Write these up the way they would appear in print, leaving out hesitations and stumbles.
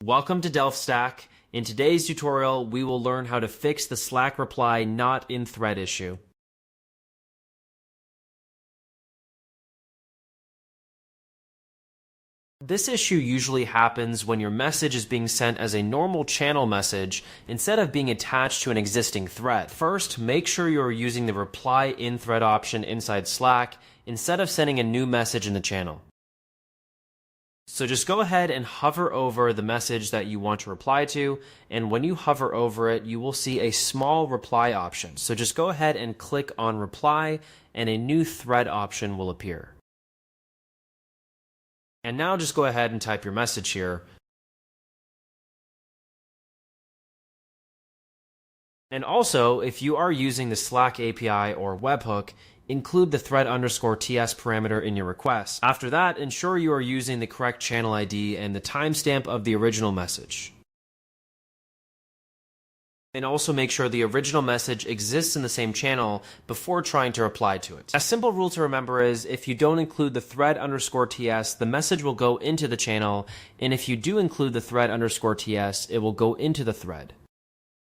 Welcome to DelphStack. In today's tutorial, we will learn how to fix the Slack reply not in thread issue. This issue usually happens when your message is being sent as a normal channel message instead of being attached to an existing thread. First, make sure you are using the reply in thread option inside Slack instead of sending a new message in the channel. So just go ahead and hover over the message that you want to reply to, and when you hover over it, you will see a small reply option. So just go ahead and click on reply, and a new thread option will appear. And now just go ahead and type your message here. And also, if you are using the Slack API or webhook, include the thread_ts parameter in your request. After that, ensure you are using the correct channel ID and the timestamp of the original message. And also make sure the original message exists in the same channel before trying to reply to it. A simple rule to remember is if you don't include the thread_ts, the message will go into the channel, and if you do include the thread_ts, it will go into the thread.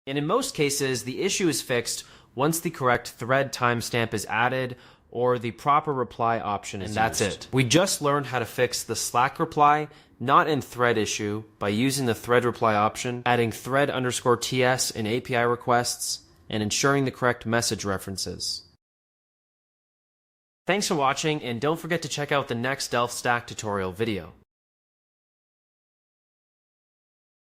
And in most cases, the issue is fixed once the correct thread timestamp is added or the proper reply option is used. And that's it. We just learned how to fix the Slack reply not in thread issue by using the thread reply option, adding thread_ts in API requests, and ensuring the correct message references. Thanks for watching, and don't forget to check out the next DelphStack tutorial video.